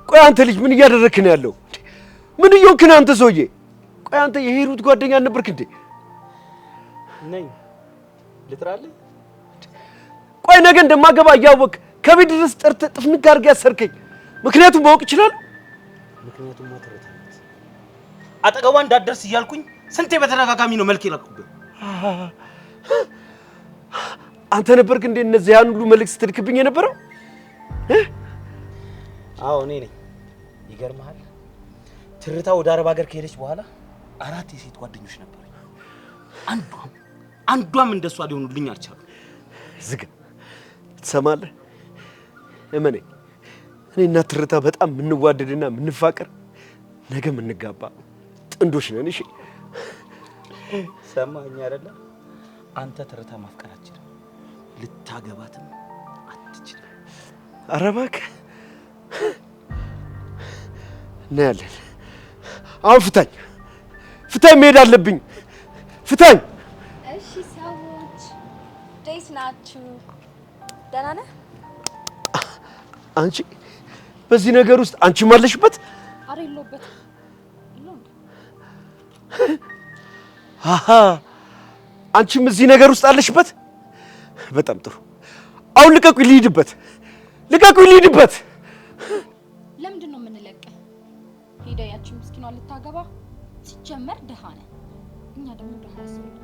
ቆይ አንተ ልጅ ምን እያደረክ ነው ያለው? ምን እየሆንክ ነው አንተ ሰውዬ? ቆይ አንተ የሂሩት ጓደኛ ነበርክ እንዴ? ነኝ። ልጥራለህ? ቆይ ነገ እንደማገባ እያወቅ ከቤት ድረስ ጠርተህ ጥፍንግ አድርገህ ያሰርከኝ ምክንያቱም ማወቅ ይችላል? ምክንያቱም ማተረታለት አጠገቧ እንዳትደርስ እያልኩኝ ስንቴ በተደጋጋሚ ነው መልክ ይላክብህ። አንተ ነበርክ እንዴ እነዚህ ያን ሁሉ መልክ ስትልክብኝ የነበረው? አዎ እኔ ነኝ። ይገርምሃል፣ ትርታ ወደ አረብ ሀገር ከሄደች በኋላ 4 የሴት ጓደኞች ነበሩ። አንዷም እንደሷ ሊሆኑልኝ አልቻሉ። ዝግ ትሰማለህ? እመኔ እኔና ትርታ በጣም የምንዋደድና የምንፋቀር ነገ የምንጋባ ጥንዶች ነን። እሺ ሰማኸኝ አይደለ? አንተ ትርታ ማፍቀር አትችልም፣ ልታገባትም አትችልም። ኧረ እባክህ እናያለን። አሁን ፍታኝ፣ መሄድ አለብኝ። ፍታኝ። እሺ ሰዎች እንዴት ናችሁ? ደህና ነህ? አንቺ በዚህ ነገር ውስጥ አንቺም አለሽበት? ኧረ የለሁበትም። አሃ አንቺም እዚህ ነገር ውስጥ አለሽበት? በጣም ጥሩ። አሁን ልቀቁኝ፣ ልሂድበት። ለምንድን ነው የምንለቅህ? ሄደህ ያቺ ምስኪኗ ልታገባ? ሲጀመር ደሃ ነህ፣ እኛ ደግሞ ደሃ ያስፈልጋል።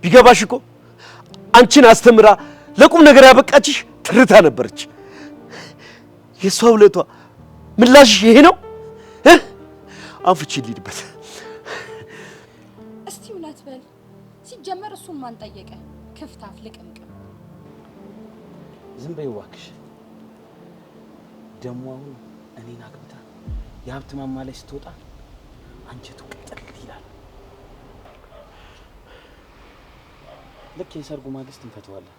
ቢገባሽ እኮ አንቺን አስተምራ ለቁም ነገር ያበቃችሽ ትርታ ነበረች። የሷ ውለቷ ምላሽሽ ይሄ ነው? አንፍቺ ልሂድበት። እስቲ እውነት በል። ሲጀመር እሱን ማን ጠየቀ? ክፍታፍ ልቅምቅም። ዝም በይ እባክሽ። ደሞ አሁን እኔን አግብታ የሀብት ማማ ላይ ስትወጣ አንጀቱ ቅጥል ይላል። ልክ የሰርጉ ማግስት እንፈተዋለን።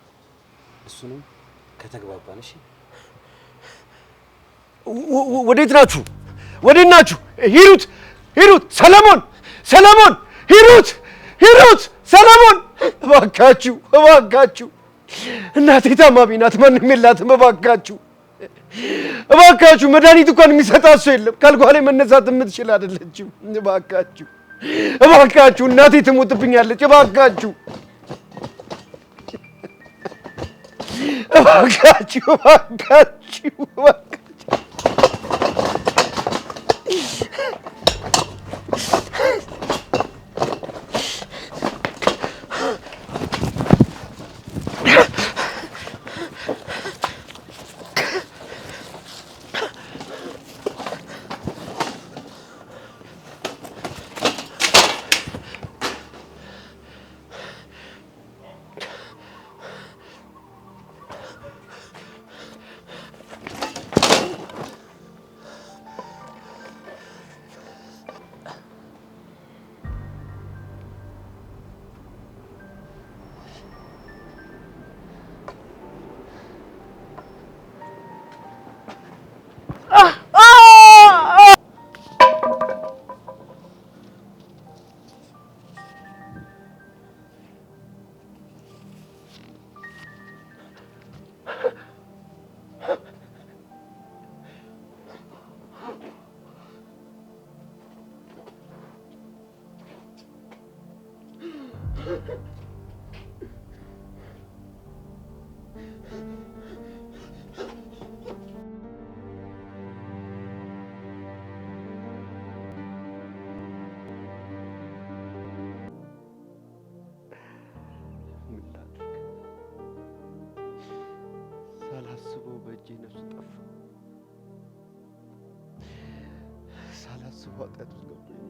እሱንም ከተግባባን። እሺ ወዴት ናችሁ? ሂሩት፣ ሰለሞን፣ ሂሩት፣ ሰለሞን፣ እባካችሁ እናቴ ታማሚ ናት፣ ማንም የላትም። እባካችሁ መድኃኒት እንኳን የሚሰጣት ሰው የለም። ካልጓ ላይ መነሳት የምትችል አይደለችም። እባካችሁ እናቴ ትሞትብኛለች። እባካችሁ ሳላስበው በእጄ ነፍስ ጠፋ። ሳላስበው ኃጢአት ውስጥ ገባሁ።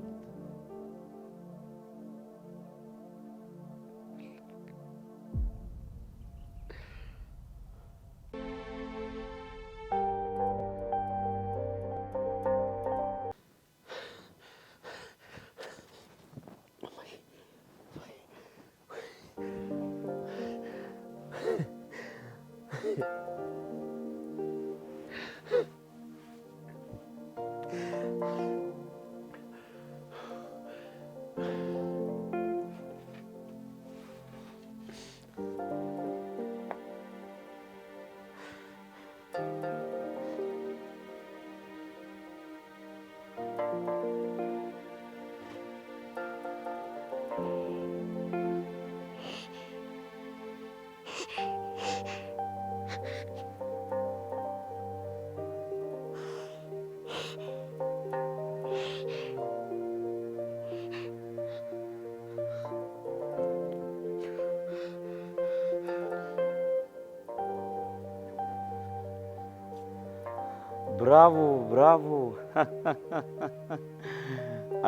ብራቮ ብራቮ።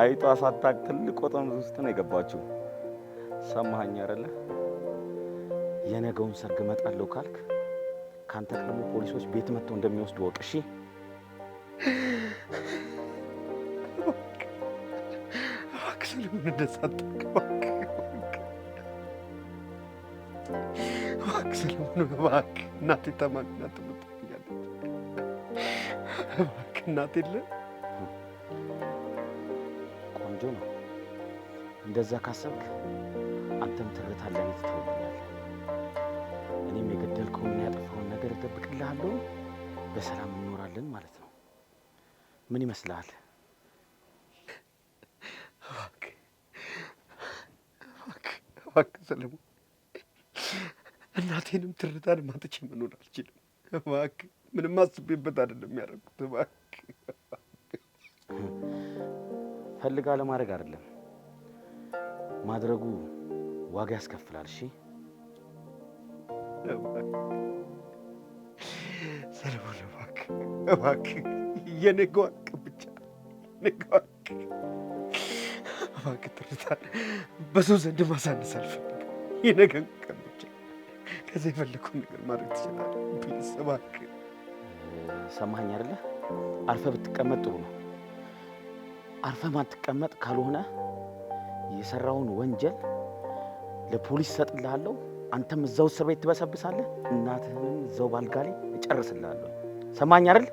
አይጧ ሳታውቅ ትልቅ ወጥመድ ውስጥ ነው የገባችው። ሰማኸኝ አይደለ? የነገውን ሰርግ እመጣለሁ ካልክ ካንተ ቀድሞ ፖሊሶች ቤት መጥተው እንደሚወስዱ ወቅ። እሺ እባክህ ስለምን እንደዛ አታውቅ? እባክህ ስለምን እባክህ እናቴ ተማግና ትመጣኛለች። እባክህ እናቴ የለ ቆንጆ ነው። እንደዛ ካሰብክ አንተም ትርታለህ ትተውልኛለህ። እኔም የገደልከውና ያጠፋውን ነገር እደብቅልሃለሁ። በሰላም እንኖራለን ማለት ነው። ምን ይመስልሃል? እባክህ ሰለሞን፣ እናቴንም ትርታንም አጥቼ መኖር አልችልም። እባክህ ምንም አስቤበት አይደለም ያደረኩት። እባክህ ፈልጋ ለማድረግ አይደለም፣ ማድረጉ ዋጋ ያስከፍላል። እሺ ሰለሞን፣ እባክህ የነገው ሀቅ ብቻ ነገው ሀቅ። እባክህ ትርታን በሰው ዘንድ ማሳነስ አልፈልግም። የነገን ቀን ብቻ። ከዛ የፈለግኩን ነገር ማድረግ ትችላለህ። ፕሊዝ እባክህ። ሰማኸኝ አይደለ? አርፈህ ብትቀመጥ ጥሩ ነው። አርፈህ ማትቀመጥ ካልሆነ የሰራውን ወንጀል ለፖሊስ እሰጥልሃለሁ። አንተም እዛው እስር ቤት ትበሰብሳለህ። እናትህንም እዛው ባልጋ ላይ እጨርስልሃለሁ። ሰማኸኝ አይደል?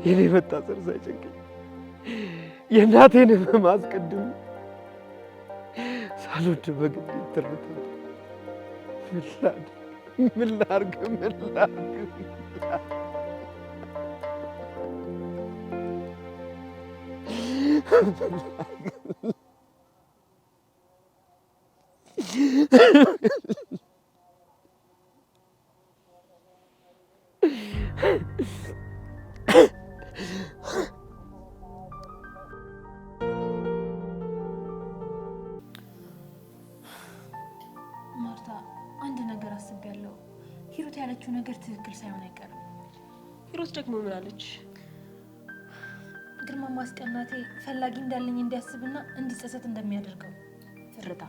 የኔ መታሰር ሳይጨንቀኝ የእናቴን ሕመም አስቀድሜ ሳልወድ በግድ ትርታ ምን ላድርግ? ማርታ፣ አንድ ነገር አስቤያለሁ። ሂሩት ያለችው ነገር ትክክል ሳይሆን አይቀርም። ሂሩት ደግሞ ምን አለች? ግርማ ማስቀናቴ ፈላጊ እንዳለኝ እንዲያስብና እንዲጸጸት እንደሚያደርገው። ትርታ፣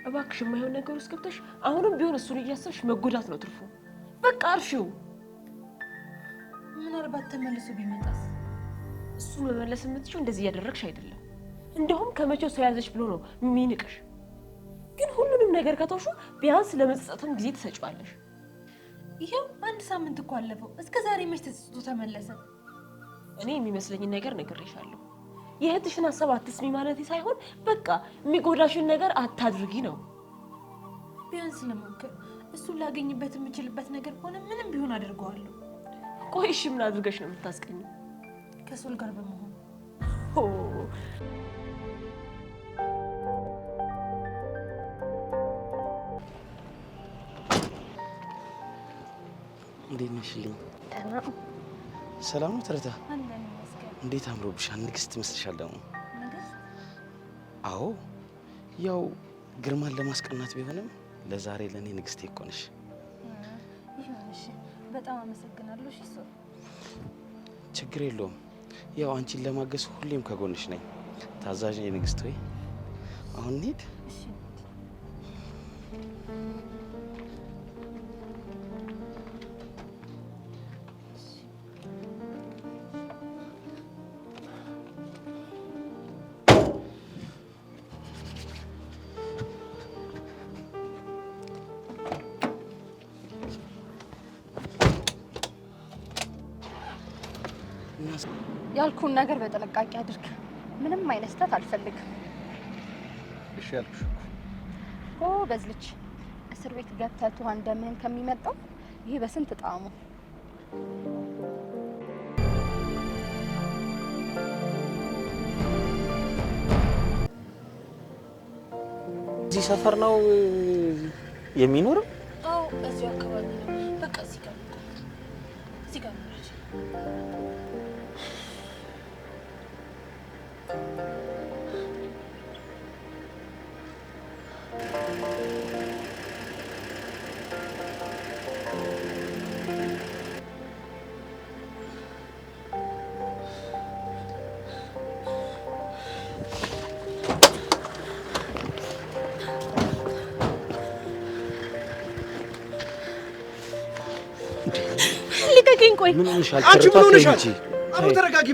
እባክሽ የማይሆን ነገር ውስጥ ገብተሽ አሁንም ቢሆን እሱን እያሰብሽ መጎዳት ነው ትርፉ። በቃ እርሺው። ምናልባት ተመልሶ ቢመጣስ? እሱን መመለስ የምትችው እንደዚህ እያደረግሽ አይደለም። እንደውም ከመቼው ሰው ያዘሽ ብሎ ነው የሚንቅሽ። ግን ሁሉንም ነገር ከተውሹ ቢያንስ ለመጸጸትም ጊዜ ትሰጪዋለሽ። ይሄው አንድ ሳምንት እኮ አለፈው። እስከ ዛሬ መች ተጸጽቶ ተመለሰ? እኔ የሚመስለኝን ነገር ነግሬሻለሁ። የእህትሽን ሀሳብ አትስሚ ማለቴ ሳይሆን በቃ የሚጎዳሽን ነገር አታድርጊ ነው። ቢያንስ ለሞክር። እሱን ላገኝበት የምችልበት ነገር ሆነ ምንም ቢሆን አድርገዋለሁ። ቆይ እሺ፣ ምን አድርገሽ ነው የምታስቀኝ? ከሶል ጋር በመሆን እንዴት ነሽልኝ? ደህና ሰላም ነው ትርታ? አንተን ይመስገን። እንዴት አምሮብሻል። ንግስት ትመስልሻል ደግሞ። ንግስት? አዎ፣ ያው ግርማን ለማስቀናት ቢሆንም ለዛሬ ለእኔ ንግስቴ እኮ ነሽ። ይሁንሽ፣ በጣም አመሰግናለሁ። እሺ ሶል፣ ችግር የለውም። ያው አንቺን ለማገዝ ሁሌም ከጎንሽ ነኝ። ታዛዥ ነኝ ንግስት። ወይ አሁን እንሂድ። እሺ ያልኩን ነገር በጥንቃቄ አድርግ። ምንም አይነት ስህተት አልፈልግም። እሺ ያልኩሽ እኮ። በዝልች እስር ቤት ገብተህ ትኋን እንደምንም ከሚመጣው ይሄ በስንት ጣዕሙ። እዚህ ሰፈር ነው የሚኖረው? አዎ እዚሁ አካባቢ ነው። በቃ እዚህ ጋር ነው። ልቀቀኝ። ቆይ ምን ሆነሻል? አንቺ ምን ሆነሻል? አሁን ተረጋጊ።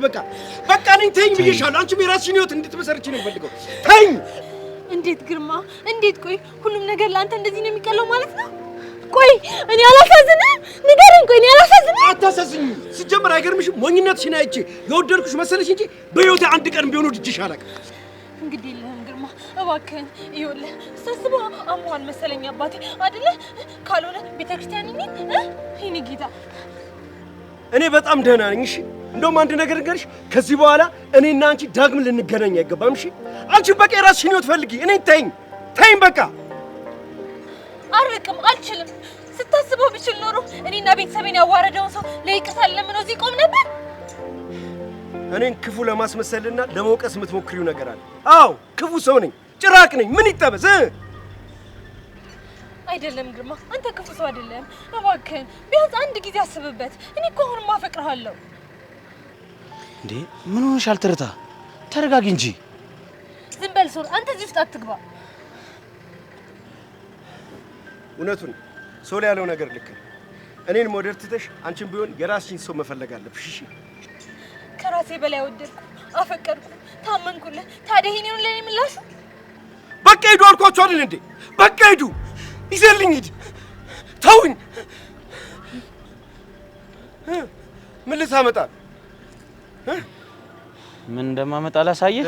በቃ ነኝ። ተይኝ ብዬሻለሁ። አንቺ የራስሽን ህይወት እንድትመሰርቺ ነው የምፈልገው። ተይኝ። እንዴት ግርማ? እንዴት? ቆይ ሁሉም ነገር ለአንተ እንደዚህ ነው የሚቀለው ማለት ነው? ቆይ እኔ አላሳዝንም? ንገረኝ። ቆይ እኔ አላሳዝንም? አታሳዝኝም። ሲጀመር አይገርምሽም? ሞኝነትሽን አይቼ የወደድኩሽ መሰለሽ እንጂ በህይወቴ አንድ ቀን ቢሆን ወድጄሽ አላውቅም። እንግዲህ የለህም ግርማ፣ እባክህን ይኸውልህ፣ ሳስበው አሞሃል መሰለኝ አባቴ አይደለ? ካልሆነ ቤተክርስቲያን ነኝ ይሄኔ ጌታ። እኔ በጣም ደህና ነኝ። እሺ እንደውም አንድ ነገር ንገርሽ፣ ከዚህ በኋላ እኔና አንቺ ዳግም ልንገናኝ አይገባም። እሺ አንቺ በቃ የራስሽን ህይወት ፈልጊ። እኔ ተይኝ በቃ። አልርቅም፣ አልችልም። ስታስበው ብችል ኖሮ እኔና ቤተሰቤን ያዋረደውን ሰው ለይቅርታ ለምነው እዚህ ቆም ነበር። እኔን ክፉ ለማስመሰልና ለመውቀስ የምትሞክሪው ነገር አለ። አዎ ክፉ ሰው ነኝ፣ ጭራቅ ነኝ። ምን ይጠበስ? አይደለም ግርማ፣ አንተ ክፉ ሰው አይደለም። እባክህን ቢያንስ አንድ ጊዜ አስብበት። እኔ እኮ አሁንም አፈቅርሃለሁ። እንዴ ምን ሆነሻል? ትርታ ተረጋጊ እንጂ። ዝም በል ሶል፣ አንተ እዚህ ውስጥ አትግባ። እውነቱን ሶል ያለው ነገር ልክ ነው። እኔን መውደድ ትተሽ አንቺን ቢሆን የራስሽን ሰው መፈለግ አለብሽ። እሺ ከራሴ በላይ ወደድኩ፣ አፈቀርኩ፣ ታመንኩልህ። ታዲያ ይሄን ነው ለኔ ምላሹ? በቃ ሂዱ አልኳችሁ አይደል እንዴ? በቃ ሂዱ፣ ይዘልኝ ሂድ። ተውኝ። ምን ልታመጣ? ምን እንደማመጣ ላሳየህ።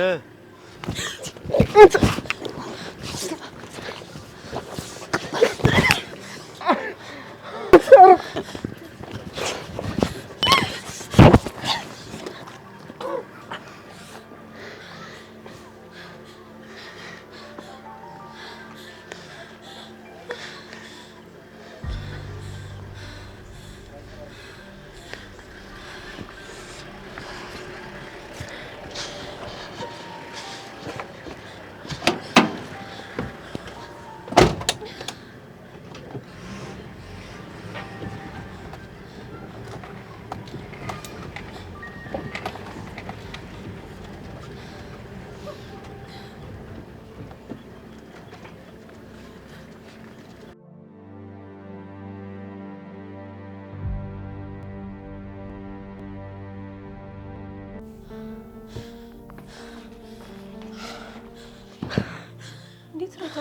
እንዴት ረታ?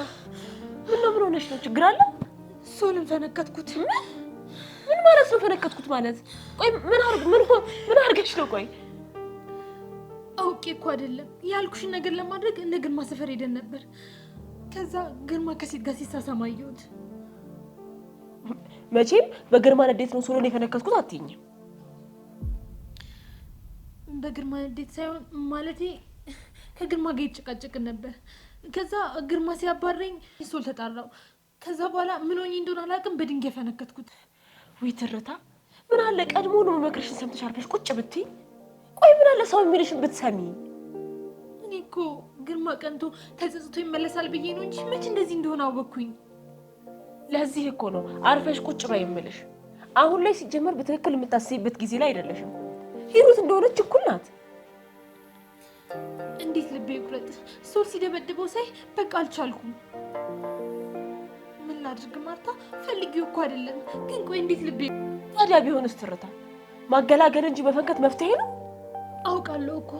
ምን ሆነሽ ነው? ችግር አለ? ሶልን ፈነከትኩት። ምን ማለት ነው ፈነከትኩት ማለት? ቆይ ምን አርገሽ ነው? ቆይ አውቄ እኮ አይደለም ያልኩሽን ነገር ለማድረግ እንደ ግርማ ሰፈር ሄደን ነበር። ከዛ ግርማ ከሴት ጋር ሲሳሳም አየሁት። መቼም በግርማ ንዴት ነው ሶልን የፈነከትኩት አትይኝም? በግርማ ንዴት ሳይሆን ማለቴ ከግርማ ጋር ይጨቃጨቅን ነበር። ከዛ ግርማ ሲያባረኝ ሶል ተጣራው። ከዛ በኋላ ምን ሆኜ እንደሆነ አላውቅም፣ በድንጋይ ፈነከትኩት። ወይ ትርታ፣ ምን አለ ቀድሞ ነው መክረሽን ሰምተሽ አርፈሽ ቁጭ ብትይ። ቆይ ምን አለ ሰው የሚልሽን ብትሰሚ። እኔ እኮ ግርማ ቀንቶ ተጸጽቶ ይመለሳል ብዬ ነው እንጂ መች እንደዚህ እንደሆነ አወቅኩኝ። ለዚህ እኮ ነው አርፈሽ ቁጭ በይ የምልሽ። አሁን ላይ ሲጀመር በትክክል የምታስቢበት ጊዜ ላይ አይደለሽም። ሂሩት እንደሆነች እኩል ናት። እንዴት ልቤ ይቁረጥ። ሶል ሲደበድበው ሳይ በቃ አልቻልኩም። ምን ላድርግ ማርታ? ፈልጊው እኮ አይደለም ግን ቆይ እንዴት ልቤ። ታዲያ ቢሆንስ ትርታ፣ ማገላገል እንጂ መፈንከት መፍትሄ ነው? አውቃለሁ እኮ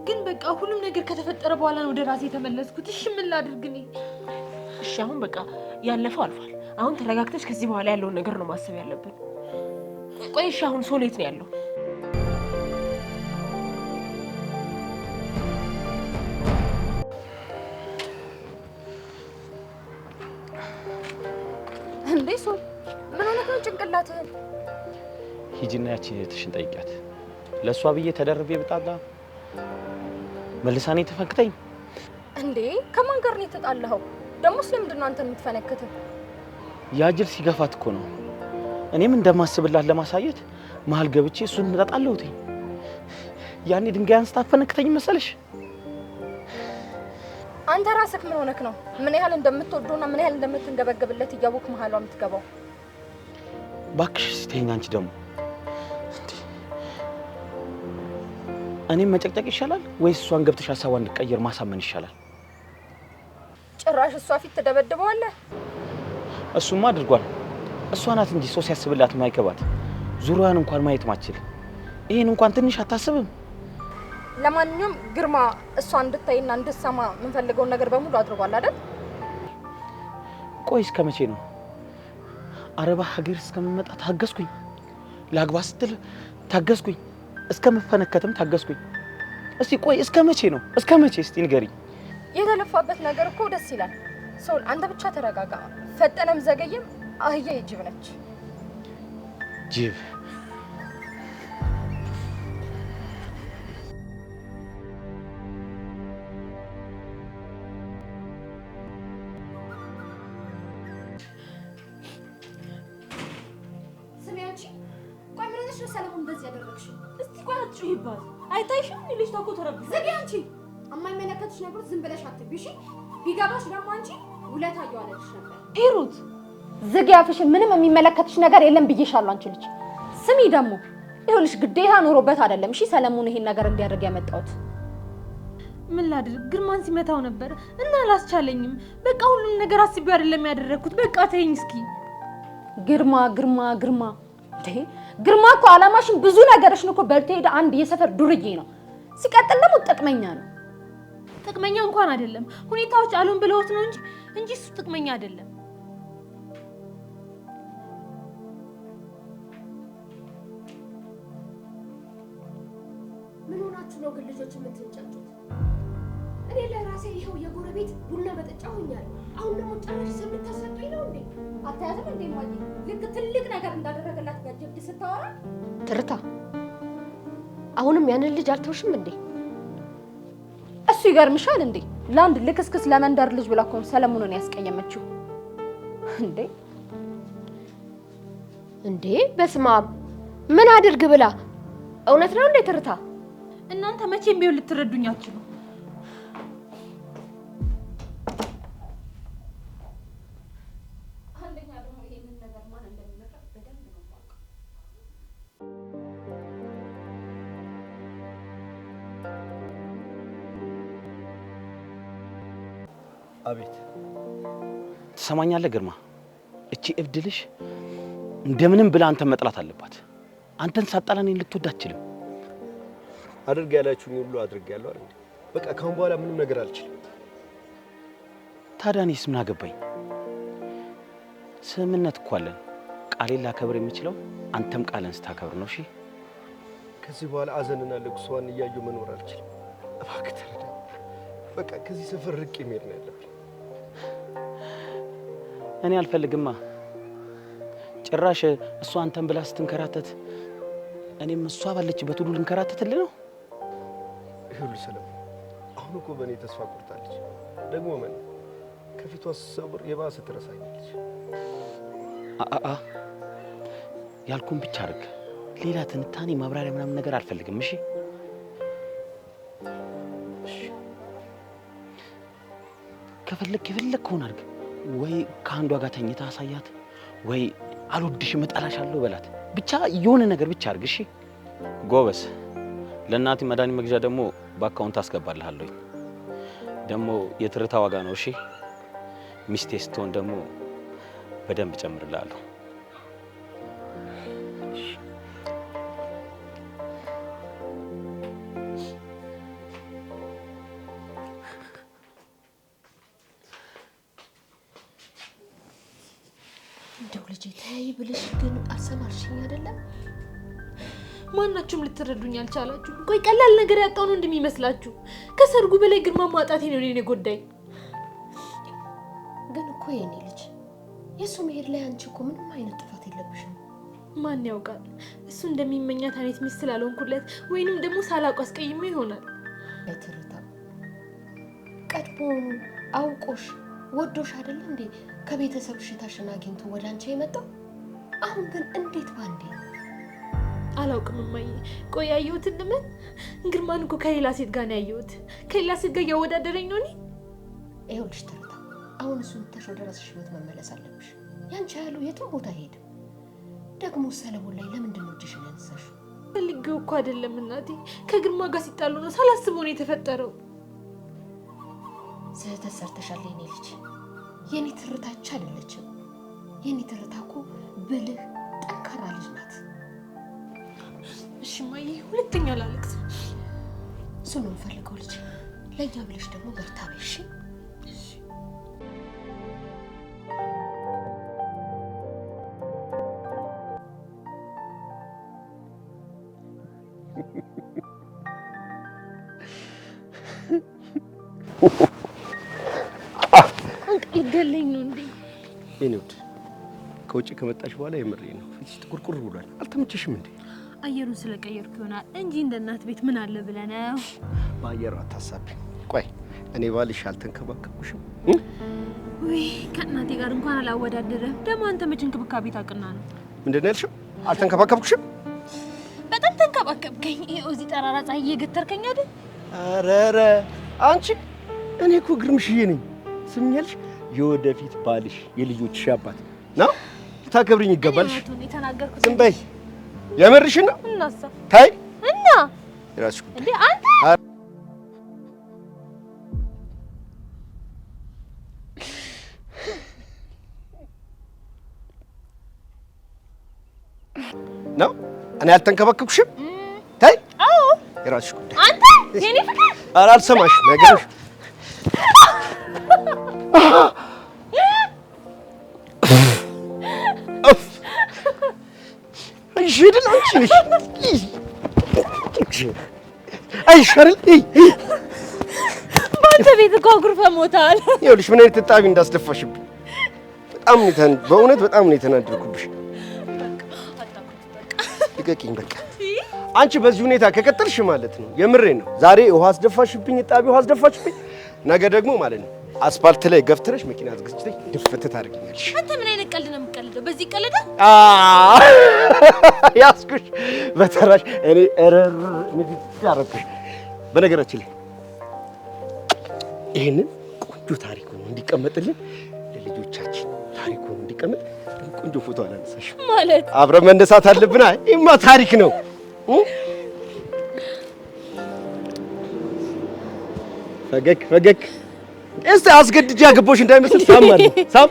ግን በቃ ሁሉም ነገር ከተፈጠረ በኋላ ነው ወደ ራሴ የተመለስኩት። እሺ ምን ላድርግ እኔ? እሺ አሁን በቃ ያለፈው አልፏል። አሁን ተረጋግተሽ ከዚህ በኋላ ያለውን ነገር ነው ማሰብ ያለብን። ቆይ እሺ አሁን ሶል የት ነው ያለው? እንዴ ሶል ምን ሆነህ ነው ጭንቅላትህን? ሂጂና ያቺን እህትሽን ጠይቂያት። ለእሷ ብዬ ተደርቤ ብጣላ መልሳኔ ተፈክተኝ እንዴ? ከማን ጋር ነው የተጣላኸው? ደግሞ ስለምንድን ነው አንተ የምትፈነክተው? ያጅል ሲገፋት እኮ ነው። እኔም እንደማስብላት ለማሳየት መሀል ገብቼ እሱን ተጣላሁት። ያኔ ድንጋይ አንስታ አፈነክተኝ መሰለሽ? አንተ ራስህ ምን ሆነክ ነው? ምን ያህል እንደምትወደውና ምን ያህል እንደምትንገበገብለት እያወቅ መሀሏ የምትገባው? ባክሽ ሲተኛ አንቺ ደግሞ እኔም መጨቅጨቅ ይሻላል ወይስ እሷን ገብተሽ ሀሳቧን እንድትቀይር ማሳመን ይሻላል? ጭራሽ እሷ ፊት ተደበድበዋለህ? እሱማ አድርጓል። እሷ ናት እንጂ ሰው ሲያስብላት ማይከባት ዙሪያዋን እንኳን ማየት ማችል። ይሄን እንኳን ትንሽ አታስብም? ለማንኛውም ግርማ እሷ እንድታይና እንድትሰማ የምንፈልገውን ነገር በሙሉ አድርጓል አይደል? ቆይ እስከ መቼ ነው? አረባ ሀገር እስከምመጣ ታገስኩኝ። ላግባ ስትል ታገስኩኝ። እስከምፈነከትም ታገስኩኝ። እስቲ ቆይ እስከ መቼ ነው? እስከ መቼ እስቲ ንገሪኝ። የተለፋበት ነገር እኮ ደስ ይላል። ሶል አንተ ብቻ ተረጋጋ። ፈጠነም ዘገየም አህያ ጅብ ነች። ጅብ ሰለሞን እንደዚህ ያደረግሽው? እስቲ ቆይ አትጩሂባት። አይታይሽም? ልጅ ታኮ ተረብሽ። ዝጊ አንቺ። የማይመለከትሽ ነገር ዝም ብለሽ አትቢ እሺ? ቢገባሽ ደግሞ አንቺ ውለታ እየዋለልሽ ነበር። ሂሩት ዝጊ አፍሽን። ምንም የሚመለከትሽ ነገር የለም ብዬሻለሁ አንቺ ልጅ። ስሚ ደግሞ ይኸውልሽ ግዴታ ኖሮበት አይደለም እሺ ሰለሞን ይሄን ነገር እንዲያደርግ ያመጣሁት። ምን ላድርግ? ግርማን ሲመታው ነበር እና አላስቻለኝም። በቃ ሁሉም ነገር አስቤው አይደለም ያደረኩት። በቃ ተይኝ እስኪ። ግርማ ግርማ እኮ አላማሽን ብዙ ነገርሽን እኮ በልቶ ሄደ። አንድ የሰፈር ዱርዬ ነው። ሲቀጥል ደግሞ ጥቅመኛ ነው። ጥቅመኛ እንኳን አይደለም፣ ሁኔታዎች አሉን ብለውት ነው እንጂ እሱ ጥቅመኛ አይደለም። ምን ሆናችሁ ነው ግን ልጆች የምትንጫጩት? እኔ ለራሴ ይኸው የጎረቤት ቡና መጠጫ ሆኛለሁ። አሁን ደግሞ ጭራሽ ስም ልታሰጡኝ ነው እንዴ? አታያትም እንዴ ማየ ልክ ትልቅ ነገር እንዳደረገላት በጀብድ ስታወራ። ትርታ አሁንም ያንን ልጅ አልተውሽም እንዴ? እሱ ይገርምሻል እንዴ? ለአንድ ልክስክስ ለመንደር ልጅ ብላ እኮ ሰለሞንን ያስቀየመችው እንዴ በስመ አብ ምን አድርግ ብላ? እውነት ነው እንዴ ትርታ? እናንተ መቼም ቢሆን ልትረዱኝ አትችሉም። አቤት። ትሰማኛለህ ግርማ? እቺ እብድልሽ እንደምንም ብላ አንተን መጥላት አለባት። አንተን ሳጣላ እኔን ልትወድ አትችልም። አድርግ ያላችሁኝ ሁሉ አድርጌያለሁ አይደል? በቃ ካሁን በኋላ ምንም ነገር አልችልም። ታዲያ እኔስ ምን አገባኝ? ስምምነት እኮ አለን። ቃሌን ላከብር የምችለው አንተም ቃልን ስታከብር ነው። እሺ? ከዚህ በኋላ አዘንና ልቅሷን እያየሁ መኖር አልችልም። እባክህ ተረዳኝ። በቃ ከዚህ ሰፈር ርቄ መሄድ ነው ያለብኝ። እኔ አልፈልግማ። ጭራሽ እሷ አንተን ብላ ስትንከራተት እኔም እሷ ባለችበት ሁሉ ልንከራተትልህ ነው? ይኸውልህ ሰለሞን፣ አሁን እኮ በእኔ ተስፋ ቆርጣለች። ደግሞ ምን ከፊቷ ሰብር የባሰ ትረሳኛለች። ያልኩን ብቻ አድርግ። ሌላ ትንታኔ ማብራሪያ ምናምን ነገር አልፈልግም። እሺ? ከፈለግከውን አድርግ። ወይ ከአንዷ ጋር ተኝታ አሳያት፣ ወይ አልወድሽም እጠላሻለሁ በላት። ብቻ የሆነ ነገር ብቻ አድርግ። እሺ? ጎበስ። ለእናቴ መድኃኒት መግዣ ደግሞ በአካውንት አስገባልሃለሁ። ደግሞ የትርታ ዋጋ ነው። እሺ? ሚስቴ ስትሆን ደግሞ በደንብ ጨምርልሃለሁ። እንደው ልጄ ተይ ብልሽ ግን አልሰማሽኝ አይደለም? ማናችሁም ልትረዱኝ አልቻላችሁ። ቆይ ቀላል ነገር ያጣው ነው እንደሚመስላችሁ? ከሰርጉ በላይ ግርማ ማጣቴ ነው እኔን የጎዳኝ። ግን እኮ የኔ ልጅ የሱ መሄድ ላይ አንቺ እኮ ምንም አይነት ጥፋት የለብሽም። ማን ያውቃል? እሱ እንደሚመኛት አይነት ሚስት ስላልሆንኩለት ወይንም ደግሞ ሳላውቅ አስቀይሜ ይሆናል። ትርታ ቀድሞውኑ አውቆሽ ወዶሽ አይደል እንዴ ከቤተሰብ ሽታሽን አግኝቶ ወደ አንቺ የመጣው? አሁን ግን እንዴት ባንዴ? አላውቅም እማዬ። ቆይ ያየሁትን ልመን? ግርማን እኮ ከሌላ ሴት ጋር ነው ያየሁት። ከሌላ ሴት ጋር እያወዳደረኝ ነው። እኔ ይኸውልሽ ትርታ፣ አሁን እሱን ትተሽ ወደ ራስሽ ህይወት መመለስ አለብሽ። ያንቺ ያለው የትም ቦታ አይሄድም። ደግሞ ሰለሞን ላይ ለምንድን ነው እጅሽን ያነሳሽው? ፈልጌው እኮ አይደለም እናቴ። ከግርማ ጋር ሲጣሉ ነው። ሳላስበው ነው የተፈጠረው። ስህተት ሰርተሻል የኔ ልጅ። የኔ ትርታች አይደለችም። የኔ ትርታ እኮ ብልህ ጠንካራ ልጅ ናት። እሺ እማዬ፣ ሁለተኛ ላለቅስ። እሱ ነው የምፈልገው ልጅ። ለእኛ ብለሽ ደግሞ በርታ በይ እሺ? ይገለኝ ነው እንዴ? የኔውድ ከውጭ ከመጣሽ በኋላ የምሬ ነው ፊትሽ ጥቁርቁር ብሏል። አልተመቸሽም እንዴ? አየሩን ስለቀየርኩ ይሆናል እንጂ እንደ እናት ቤት ምን አለ ብለህ ነው? በአየሩ አታሳቢ። ቆይ እኔ ባልሽ አልተንከባከብኩሽም? ውይ ከእናቴ ጋር እንኳን አላወዳደረም። ደግሞ አንተ መች እንክብካቤ ታውቅና ነው? ምንድን ነው ያልሽው? አልተንከባከብኩሽም? በጣም ተንከባከብከኝ። ይኸው እዚህ ጠራራ ፀሐይ እየገተርከኝ አይደል? ኧረ አንቺ እኔ እኮ ግርምሽዬ ነኝ። ስምኛልሽ የወደፊት ባልሽ የልጆችሽ አባት ነው። ታከብሪኝ ይገባልሽ። ዝም በይ። የምርሽን ነው? እናሳ ታይ እና የራስሽ ጉዳይ እንዴ አንተ ነው። እኔ አልተንከባከብኩሽም? ታይ አዎ የራስሽ ጉዳይ። አንተ የኔ ፍቅር ኧረ አልሰማሽም ነገርሽ አይሽድል አንቺ ነሽ አይሽርል ባንተ ቤት እኮ አጉርፈህ ሞታል። ይኸውልሽ ምን አይነት ጣቢ እንዳስደፋሽብኝ በእውነት በጣም ነው የተናደድኩብሽ። ልቀቂኝ በቃ። አንቺ በዚህ ሁኔታ ከቀጠልሽ ማለት ነው የምሬ ነው ዛሬ ውሃ አስደፋሽብኝ፣ ጣቢ ውሃ አስደፋሽብኝ፣ ነገ ደግሞ ማለት ነው አስፋልት ላይ ገፍትረሽ መኪና አስገጭተሽ ድፍት ታደርጊኛለሽ። አንተ ምን አይነት ቀልድ ነው የምትቀልደው? በዚህ ቀልዳ ያስኩሽ በተራሽ እኔ ንግድ አደረኩሽ። በነገራችን ላይ ይሄንን ቆንጆ ታሪክ ሆኖ እንዲቀመጥልን ለልጆቻችን ታሪክ ሆኖ እንዲቀመጥ ቆንጆ ፎቶ አላነሳሽ ማለት አብረን መነሳት አለብን። ይሄማ ታሪክ ነው። ፈገግ ፈገግ እስቲ አስገድጃ ግቦሽ እንዳይመስል ሳም አለ ሳም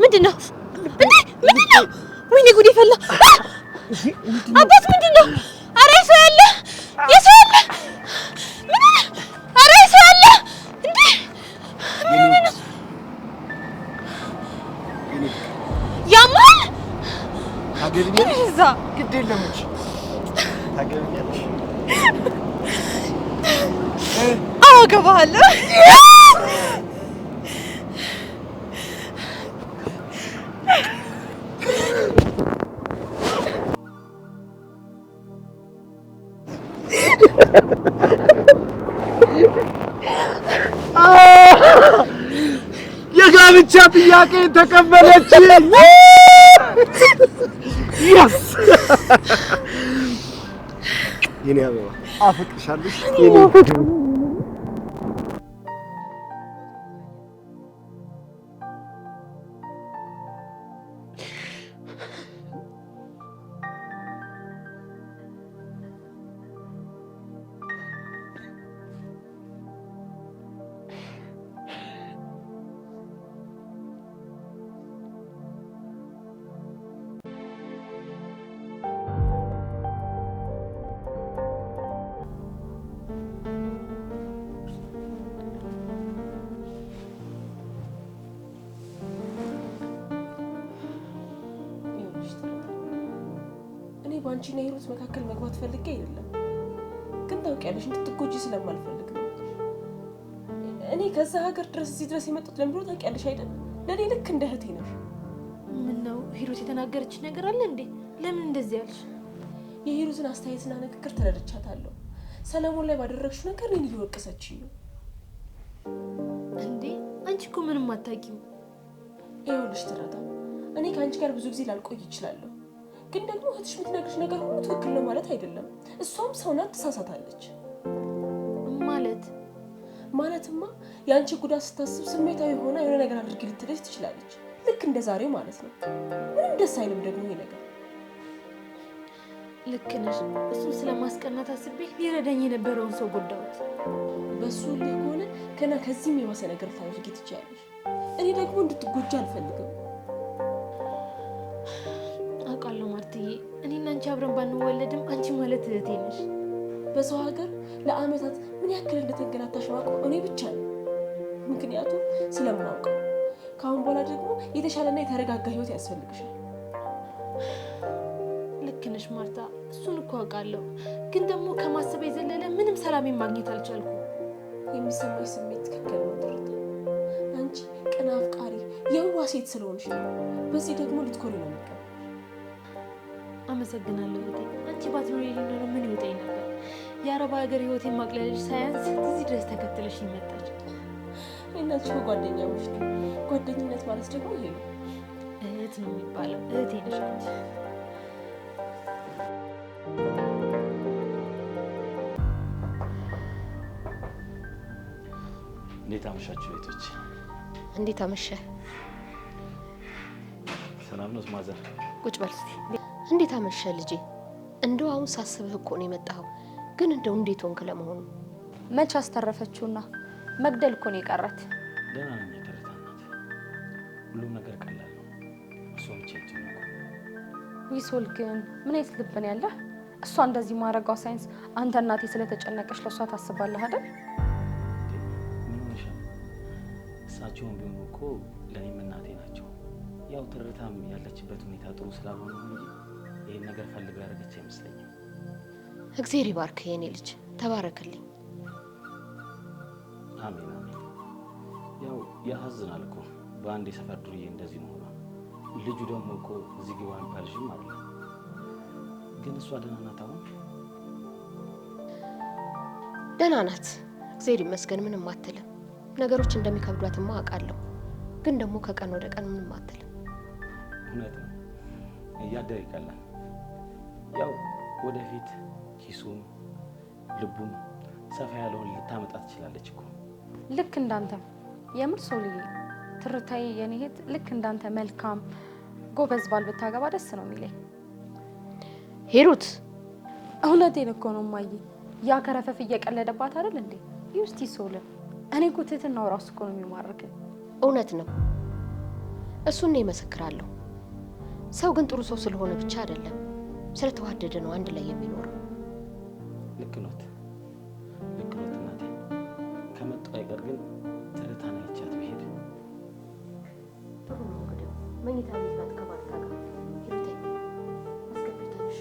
ምንድነው እንዴ? ምንድነው? ወይኔ ጉድ ይፈላ። አባት ምንድነው? ኧረ ሰው ያለ የሰው ያለ ምን? ኧረ ሰው ያለ እንዴ? ምን ነው ያማል? ታገቢኛለሽ? እዛ ግድ የለም እንጂ ታገቢኛለሽ? አዎ እገባለሁ። የጋብቻ ጥያቄ ተቀበለች። ያስ የኔ አበባ አፈቅርሻለሁ። የኔ በአንቺና ሂሩት መካከል መግባት ፈልጌ አይደለም፣ ግን ታውቂያለሽ እንድትጎጂ ስለማልፈልግ ነው። እኔ ከዛ ሀገር ድረስ እዚህ ድረስ የመጡት ለምንድነው ታውቂያለሽ አይደል? ለእኔ ልክ እንደ እህቴ ነሽ። ምን ነው ሂሩት የተናገረች ነገር አለ እንዴ? ለምን እንደዚህ ያልሽ? የሂሩትን አስተያየትና ንግግር ተረድቻታለሁ። ሰለሞን ላይ ባደረግሽው ነገር እኔን እየወቀሰችኝ ነው። እንዴ አንቺ እኮ ምንም አታውቂም። ይኸውልሽ ትረታ፣ እኔ ከአንቺ ጋር ብዙ ጊዜ ላልቆይ ይችላለሁ፣ ግን ደግሞ እህትሽ የምትነግርሽ ነገር ሁሉ ትክክል ነው ማለት አይደለም። እሷም ሰው ናት፣ ትሳሳታለች። ማለትማ የአንቺ ጉዳት ስታስብ ስሜታዊ ሆና የሆነ ነገር አድርጊ ልትልሽ ትችላለች። ልክ እንደ ዛሬው ማለት ነው። ምንም ደስ አይልም ደግሞ ይሄ ነገር። ልክ ነሽ። እሱን ስለማስቀናት አስቤ ሊረዳኝ የነበረውን ሰው ጎዳሁት። በሱ ልክ ከሆነ ገና ከዚህም የባሰ ነገር ታደርጊ ትችያለሽ። እኔ ደግሞ እንድትጎጂ አልፈልግም። አውቃለሁ ማርትዬ፣ እኔና አንቺ አብረን ባንወለድም አንቺ ማለት እህቴ ነሽ። በሰው ሀገር ለአመታት ምን ያክል እንደተንገላታሽ ማውቀው እኔ ብቻ ነው። ምክንያቱም ስለማውቀው። ከአሁን በኋላ ደግሞ የተሻለና የተረጋጋ ህይወት ያስፈልግሻል። ልክ ነሽ ማርታ፣ እሱን እኮ አውቃለሁ፣ ግን ደግሞ ከማሰብ የዘለለ ምንም ሰላሜን ማግኘት አልቻልኩም። የሚሰማሽ ስሜት ትክክል ነው ትርታ። አንቺ ቅን አፍቃሪ የዋህ ሴት ስለሆንሽ ነው። በዚህ ደግሞ ልትኮሪ ነው የሚገባው። አመሰግናለሁ እህቴ። አንቺ ባትኖሪ ሊኖር ምን ይውጠኝ ነበር? የአረብ ሀገር ህይወቴን ማቅለልሽ ሳያንስ እዚህ ድረስ ተከትለሽ ይመጣች። እናንቺ ጓደኛሞች ነው። ጓደኝነት ማለት ደግሞ ይሄ ነው። እህት ነው የሚባለው። እህቴ ነሽ አንቺ። እንዴት አመሻችሁ ቤቶች? እንዴት አመሸ? ሰላም ነው ማዘር? ቁጭ በል እስቲ። እንዴት አመሸ ልጄ? እንደው አሁን ሳስብህ እኮ ነው የመጣኸው። ግን እንደው እንዴት ሆንክ ለመሆኑ? መች አስተረፈችውና መግደል እኮ ነው የቀራት። ደህና ነኝ ትርታ እናት። ሁሉም ነገር ቀላል ነው። እሷ ብቻ ይችላል። ይሶል ግን ምን አይነት ልብ ነው ያለህ? እሷ እንደዚህ ማረጋው ሳይንስ አንተ እናቴ ስለተጨነቀሽ ለሷ ታስባለህ አይደል? ምን ሆነሽ? እሳቸውም ቢሆኑ እኮ ለኔም እናቴ ናቸው። ያው ትርታም ያለችበት ሁኔታ ጥሩ ስላልሆነ ነው እንጂ ይሄን ነገር ፈልጋ ያደረገች አይመስለኝም። እግዚአብሔር ይባርክ የኔ ልጅ፣ ተባረክልኝ። አሜን አሜን። ያው ያሳዝናል እኮ በአንድ የሰፈር ዱርዬ እንደዚህ መሆኗ። ልጁ ደግሞ እኮ እዚህ ግባ የሚባል ልጅም አለ። ግን እሷ ደህና ናት አሁን? ደህና ናት እግዚአብሔር ይመስገን፣ ምንም አትልም። ነገሮች እንደሚከብዷትማ አውቃለሁ፣ ግን ደግሞ ከቀን ወደ ቀን ምንም አትልም። እውነት ነው፣ እያደረ ይቀላል። ያው ወደፊት ኪሱም ልቡም ሰፋ ያለውን ልታመጣ ትችላለች እኮ። ልክ እንዳንተ የምር ሶልዬ፣ ትርታዬ የኔ እህት ልክ እንዳንተ መልካም ጎበዝ ባል ብታገባ ደስ ነው የሚለኝ። ሂሩት፣ እውነቴን እኮ ነው እማዬ። ያ ከረፈፍ እየቀለደባት አይደል እንዴ? ይውስቲ ሶል፣ እኔ እኮ ትህትናው እራሱ እኮ ነው የሚማርከኝ። እውነት ነው፣ እሱን እኔ እመሰክራለሁ። ሰው ግን ጥሩ ሰው ስለሆነ ብቻ አይደለም ስለተዋደደ ነው አንድ ላይ የሚኖረው። ልክ ኖት እናቴ። ከመጣሁ አይቀር ግን ትርታን አይቻት ብሄድ ጥሩ ነው። እንግዲህ መኝታ ቤት ናት ከባልታ ጋር ሂሩቴ አስገብተንሽ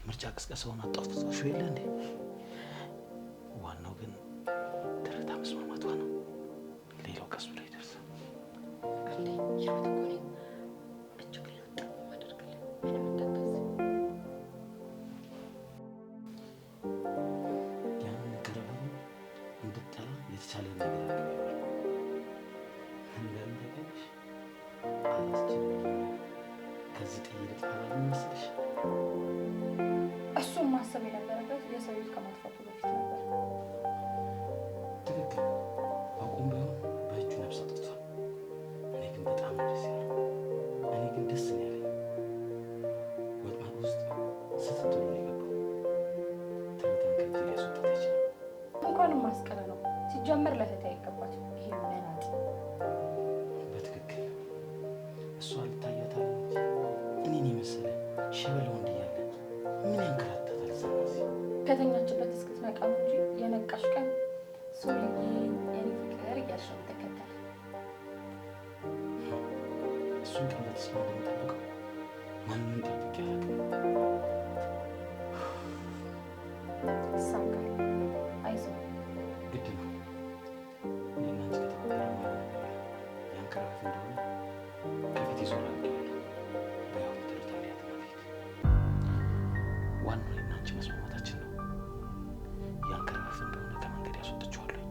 ምርጫ ቅስቀሳውን አጣፍጥታችሁ የለ እንዴ? ዋናው ግን ትርታ መስማማቷ ነው። ሌላው ቀስ ብሎ ይደርሳል። ያንን ቀረበው እንድጠላ የተቻለ ነገር አድርገዋል። እንደምን ተቀበሽ አላስችልም። ከዚህ ጥዬ ልጥፋ መስልሽ? እሱን ማሰብ የነበረበት የሰው ልጅ ከማጥፋቱ በፊት ነበር። ትክክል። አውቆም ቢሆን በእጁ ነፍስ አጥፍቷል። እኔ ግን በጣም ደስ ያለኝ እኔ ግን ደስ ነው ያለኝ። ወጥመድ ውስጥ ስትጥሉ ነው የገባው። ትርታን ከእጅ ሊያስወጣት አይችልም። እንኳንም ማስቀረ ነው ሲጀምር ለእህቴ አይገባች። ይሄ መናጥ በትክክል እሷ ልታያታለች ሶልዬ የኔ ፍቅር እያልሽ ነው የምትከተል። እሱን ቀን በተስፋ እንደምጠብቀው ማንንም ጠብቄ አላውቅም። ይሳካል፣ አይዞህ። ግድ ነው እኔና አንቺ ከተባበረ ያንከራፍ እንደሆነ ከፊት ይዞራል። በያው ትርታለያት ማለት ዋናው እኔና አንቺ መስማማታችን ነው። ያንከራፍ እንደሆነ ከመንገድ ያስወጥቼዋለሁ።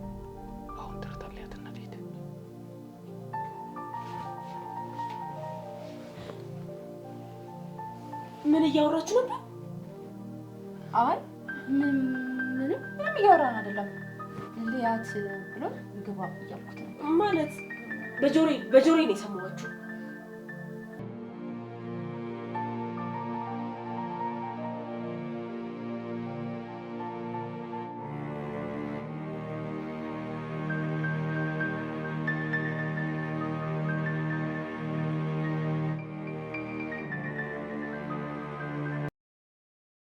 አሁን ትርታለያት እና ልሂድ። ምን እያወራችሁ ነበር? አይ ምንም እያወራን አይደለም። ልያት ብሎ ግባ እያልኩት ነው። ማለት በጆሮዬ ነው የሰማኋችሁ።